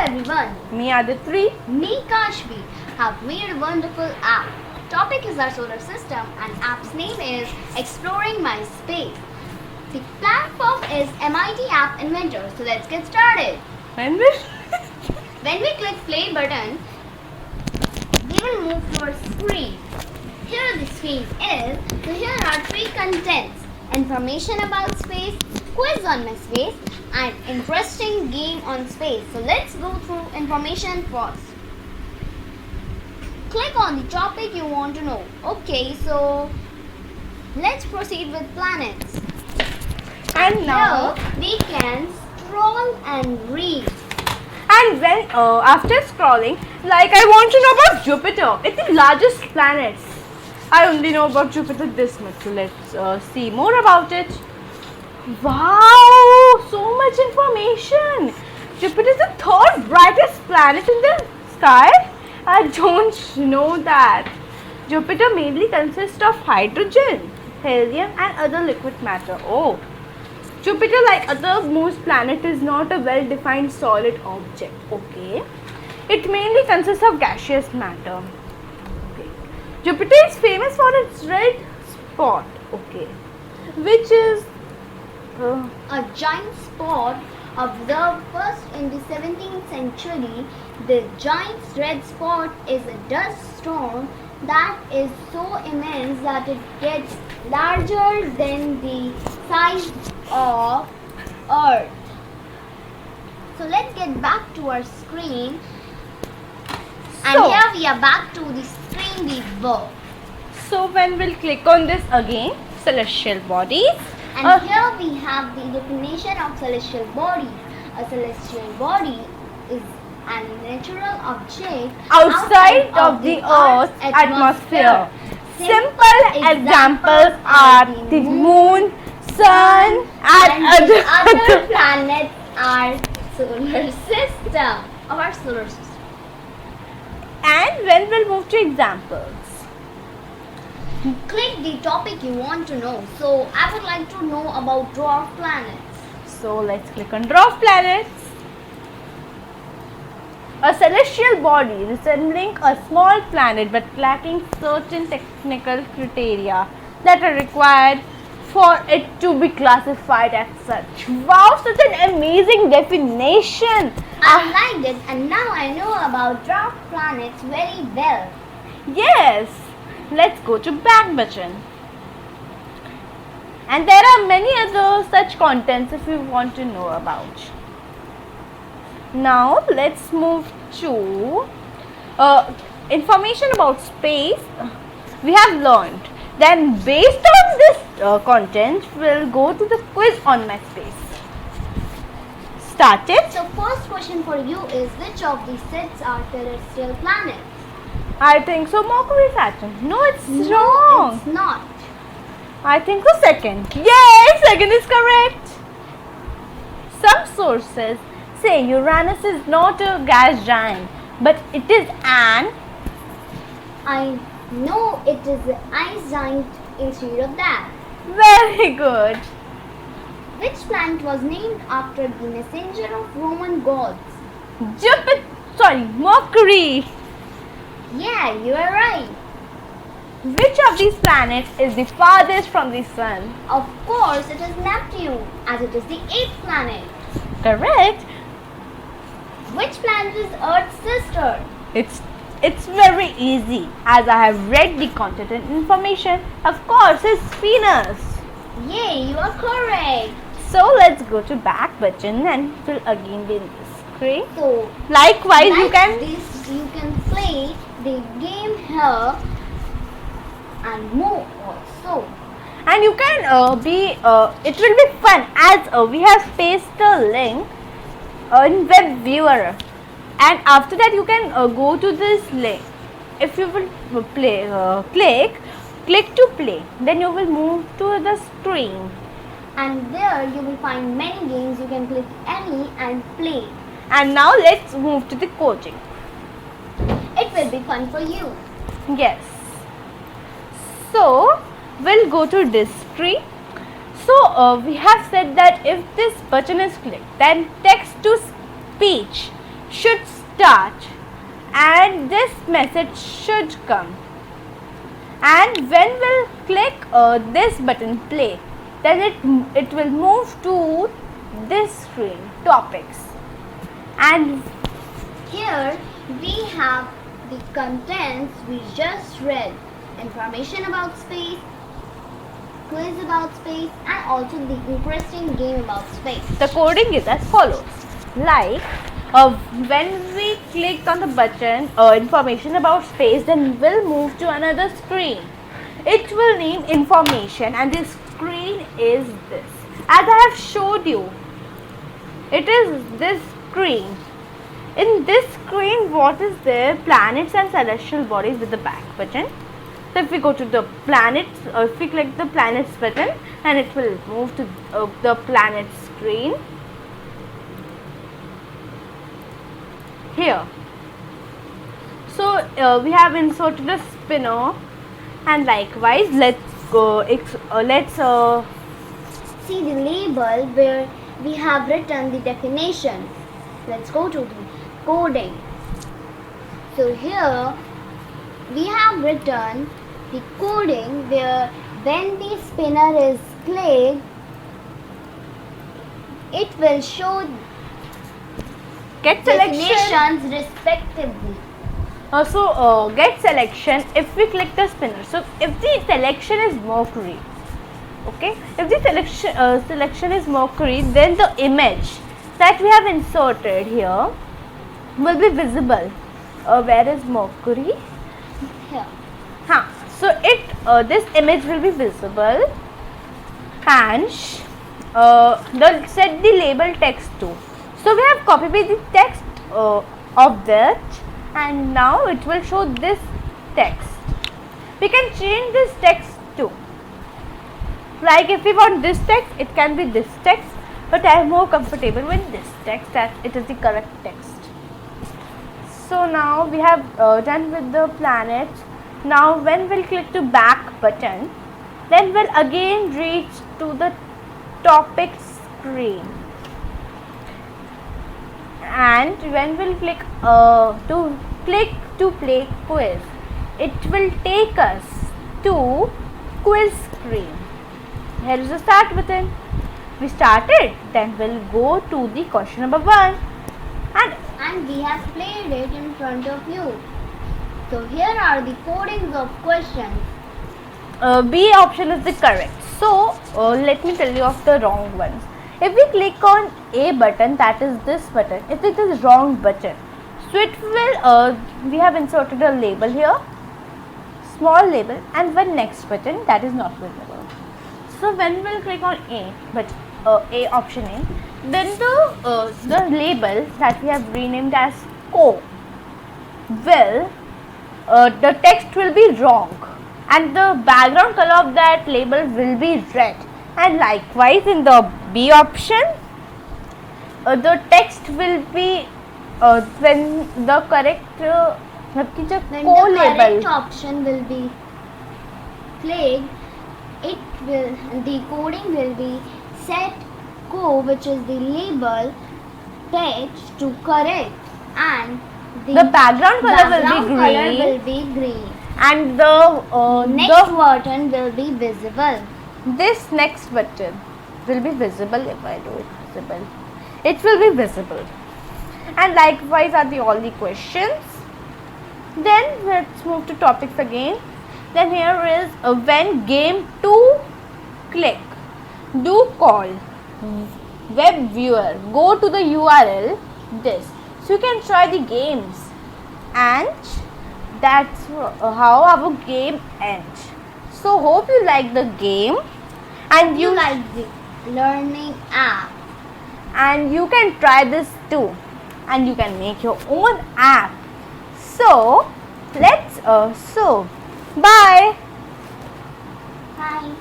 everyone. Me Aditri. Me Kashvi have made a wonderful app. Topic is our solar system and app's name is Exploring My Space. The platform is MIT App Inventor. So let's get started. When we When we click play button, we will move to our screen. Here the screen is. So here are three contents: information about space, quiz on my space, and interesting game on space. So let's go through information first. Click on the topic you want to know. Okay, so let's proceed with planets. and now Here we can scroll and read. and when after scrolling, like I want to know about Jupiter. It's the largest planet. I only know about Jupiter this much. So let's see more about it. Wow, so much information. Jupiter is the third brightest planet in the sky. I don't know that. Jupiter mainly consists of hydrogen, helium, and other liquid matter. Oh, Jupiter, like other most planets, is not a well-defined solid object. Okay, it mainly consists of gaseous matter. Okay, Jupiter is famous for its red spot. Okay, which is A giant spot observed first in the 17th century. The giant red spot is a dust storm that is so immense that it gets larger than the size of Earth. So let's get back to our screen. And So- here we are back to the screen we were. so when we'll click on this again, celestial bodies. And here we have the definition of celestial body. A celestial body is a natural object Outside of the Earth's atmosphere. Simple examples are the moon, sun, and other other planets are solar system. Our solar system. And when we'll move to examples. Click the topic you want to know. So I would like to know about dwarf planets. So let's click on dwarf planets. A celestial body resembling a small planet but lacking certain technical criteria that are required for it to be classified as such. Wow, such an amazing definition. I liked it, and now I know about dwarf planets very well. Yes, let's go to back button. And there are many other such contents if you want to know about. Now let's move to information about space. We have learned. Then based on this content, we'll go to the quiz on my space. Started. So first question for you is, which of these sets are terrestrial planets? I think so. Mercury, Saturn. No, it's No, wrong. it's not. I think the second. Yes, second is correct. Some sources say Uranus is not a gas giant, but it is an. I know it is an ice giant instead of that. Very good. Which planet was named after the messenger of Roman gods? Mercury. Yeah, you are right. Which of these planets is the farthest from the sun? Of course, it is Neptune, as it is the 8th planet. Correct. Which planet is Earth's sister? It's very easy, as I have read the content and information. Of course, it's Venus. Yay, you are correct. So let's go to back button and fill again the screen. So, Likewise, you like can. this, you can play the game here and more also. And you can it will be fun, as we have pasted a link in web viewer, and after that you can go to this link. If you will click to play, then you will move to the screen. And there you will find many games. You can click any and play. And now let's move to the coaching. It will be fun for you. Yes. So we'll go to display. So we have said that if this button is clicked, then text to speech should start and this message should come. And when we'll click this button play, then it will move to this screen topics. And here we have the contents we just read: information about space, quiz about space, and also the interesting game about space. the coding is as follows. Like when we clicked on the button information about space, then we'll move to another screen. It will name information and the screen is this. As I have showed you, it is this screen. In this screen, what is there? Planets and celestial bodies with the back button. So if we go to the planets, if we click the planets button, and it will move to the planet screen. Here. So we have inserted a spinner, and likewise, let's go. See the label where we have written the definition. Let's go to the coding. So here we have written the coding where when the spinner is clicked, it will show get selection. definitions respectively. Get selection if we click the spinner. So if the selection is Mercury, okay, if the selection is Mercury, then the image that we have inserted here will be visible. Where is Mercury? Here. So this image will be visible, and set the label text too. So we have copied the text of that, and now it will show this text. We can change this text too. Like if we want this text, it can be this text, but I am more comfortable with this text as it is the correct text. So now we have done with the planets. Now when we'll click to back button, then we'll again reach to the topic screen. And when we'll click to play quiz, it will take us to quiz screen. Here is the start button. We started, then we'll go to the question number 1, and we have played it in front of you. So here are the codings of questions. B option is the correct. So let me tell you of the wrong ones. If we click on A button, that is this button, if it is wrong button, so it will we have inserted a label here, small label, and one next button that is not visible. So when we'll click on A, but A option A, then the label that we have renamed as Co will the text will be wrong, and the background color of that label will be red. And likewise in the B option, the text will be when the correct When Co the label. correct option will be clicked, the coding will be set Co, which is the label text, to correct, and The background color color will be green. and the Next button will be visible. this next button will be visible. If I do it visible, it will be visible. And likewise are all the questions. Then let's move to topics again. Then here is when game 2 click, do call web viewer, go to the URL this, so you can try the games, and that's how our game ends. So hope you like the game, and You like the learning app. and you can try this too, and you can make your own app. So let's bye. Bye.